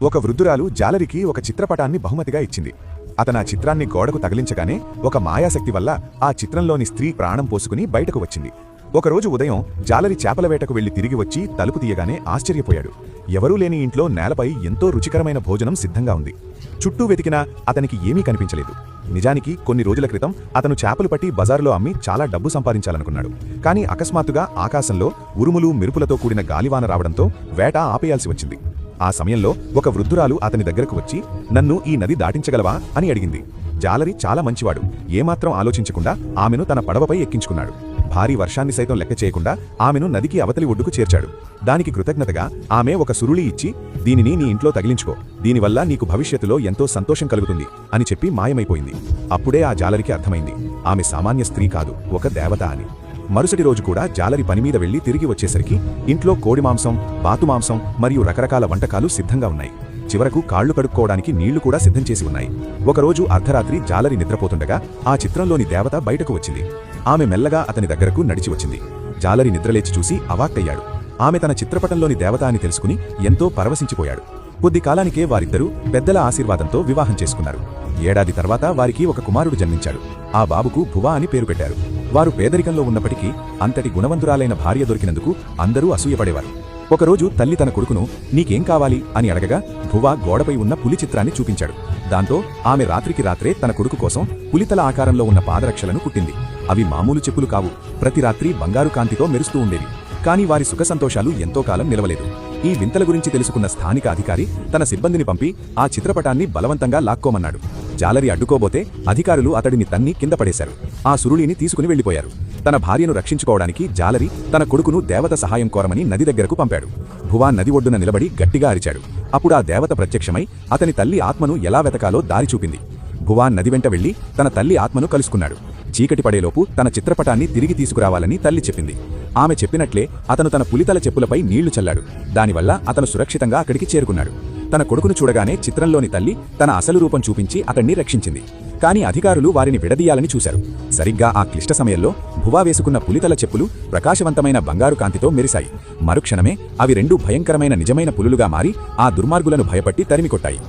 ఒక వృద్ధురాలు జాలరికి ఒక చిత్రపటాన్ని బహుమతిగా ఇచ్చింది. అతనా చిత్రాన్ని గోడకు తగిలించగానే ఒక మాయాశక్తి వల్ల ఆ చిత్రంలోని స్త్రీ ప్రాణం పోసుకుని బయటకు వచ్చింది. ఒకరోజు ఉదయం జాలరి చేపల వేటకు వెళ్లి తిరిగి వచ్చి తలుపు తీయగానే ఆశ్చర్యపోయాడు. ఎవరూ లేని ఇంట్లో నేలపై ఎంతో రుచికరమైన భోజనం సిద్ధంగా ఉంది. చుట్టూ వెతికినా అతనికి ఏమీ కనిపించలేదు. నిజానికి కొన్ని రోజుల క్రితం అతను చేపలు పట్టి బజారులో అమ్మి చాలా డబ్బు సంపాదించాలనుకున్నాడు. కానీ అకస్మాత్తుగా ఆకాశంలో ఉరుములు మెరుపులతో కూడిన గాలివాన రావడంతో వేట ఆపేయాల్సి వచ్చింది. ఆ సమయంలో ఒక వృద్ధురాలు అతని దగ్గరకు వచ్చి, "నన్ను ఈ నది దాటించగలవా?" అని అడిగింది. జాలరి చాలా మంచివాడు. ఏమాత్రం ఆలోచించకుండా ఆమెను తన పడవపై ఎక్కించుకున్నాడు. భారీ వర్షాన్ని సైతం లెక్క చేయకుండా ఆమెను నదికి అవతలి ఒడ్డుకు చేర్చాడు. దానికి కృతజ్ఞతగా ఆమె ఒక సురుళి ఇచ్చి, "దీనిని నీ ఇంట్లో తగిలించుకో. దీనివల్ల నీకు భవిష్యత్తులో ఎంతో సంతోషం కలుగుతుంది" అని చెప్పి మాయమైపోయింది. అప్పుడే ఆ జాలరికి అర్థమైంది, ఆమె సామాన్య స్త్రీ కాదు, ఒక దేవత అని. మరుసటి రోజు కూడా జాలరి పనిమీద వెళ్లి తిరిగి వచ్చేసరికి ఇంట్లో కోడి మాంసం, బాతు మాంసం మరియు రకరకాల వంటకాలు సిద్ధంగా ఉన్నాయి. చివరకు కాళ్లు కడుక్కోవడానికి నీళ్లు కూడా సిద్ధం చేసి ఉన్నాయి. ఒకరోజు అర్ధరాత్రి జాలరి నిద్రపోతుండగా ఆ చిత్రంలోని దేవత బయటకు వచ్చింది. ఆమె మెల్లగా అతని దగ్గరకు నడిచి వచ్చింది. జాలరి నిద్రలేచి చూసి అవాక్కయ్యాడు. ఆమె తన చిత్రపటంలోని దేవత అని తెలుసుకుని ఎంతో పరవశించిపోయాడు. కొద్ది కాలానికే వారిద్దరూ పెద్దల ఆశీర్వాదంతో వివాహం చేసుకున్నారు. ఏడాది తర్వాత వారికి ఒక కుమారుడు జన్మించాడు. ఆ బాబుకు భువా అని పేరు పెట్టారు. వారు పేదరికంలో ఉన్నప్పటికీ అంతటి గుణవంతురాలైన భార్య దొరికినందుకు అందరూ అసూయపడేవారు. ఒకరోజు తల్లి తన కొడుకును, "నీకేం కావాలి?" అని అడగగా భువా గోడపై ఉన్న పులి చిత్రాన్ని చూపించాడు. దాంతో ఆమె రాత్రికి రాత్రే తన కొడుకు కోసం పులితల ఆకారంలో ఉన్న పాదరక్షలను కుట్టింది. అవి మామూలు చెప్పులు కావు. ప్రతి రాత్రి బంగారు కాంతితో మెరుస్తూ ఉండేవి. కానీ వారి సుఖ సంతోషాలు ఎంతో కాలం నిలవలేదు. ఈ వింతల గురించి తెలుసుకున్న స్థానిక అధికారి తన సిబ్బందిని పంపి ఆ చిత్రపటాన్ని బలవంతంగా లాక్కోమన్నాడు. జాలరి అడ్డుకోబోతే అధికారులు అతడిని తన్ని కింద పడేశారు. ఆ సురుళిని తీసుకుని వెళ్లిపోయారు. తన భార్యను రక్షించుకోవడానికి జాలరి తన కొడుకును దేవత సహాయం కోరమని నది దగ్గరకు పంపాడు. భువా నది ఒడ్డున నిలబడి గట్టిగా అరిచాడు. అప్పుడు ఆ దేవత ప్రత్యక్షమై అతని తల్లి ఆత్మను ఎలా వెతకాలో దారి చూపింది. భువా నది వెంట వెళ్లి తన తల్లి ఆత్మను కలుసుకున్నాడు. చీకటి పడేలోపు తన చిత్రపటాన్ని తిరిగి తీసుకురావాలని తల్లి చెప్పింది. ఆమె చెప్పినట్లే అతను తన పులితల చెప్పులపై నీళ్లు చల్లాడు. దానివల్ల అతను సురక్షితంగా అక్కడికి చేరుకున్నాడు. తన కొడుకును చూడగానే చిత్రంలోని తల్లి తన అసలు రూపం చూపించి అతన్ని రక్షించింది. కానీ అధికారులు వారిని విడదీయాలని చూశారు. సరిగ్గా ఆ క్లిష్ట సమయంలో భువా వేసుకున్న పులితల చెప్పులు ప్రకాశవంతమైన బంగారు కాంతితో మెరిశాయి. మరుక్షణమే అవి రెండు భయంకరమైన నిజమైన పులులుగా మారి ఆ దుర్మార్గులను భయపట్టి తరిమికొట్టాయి.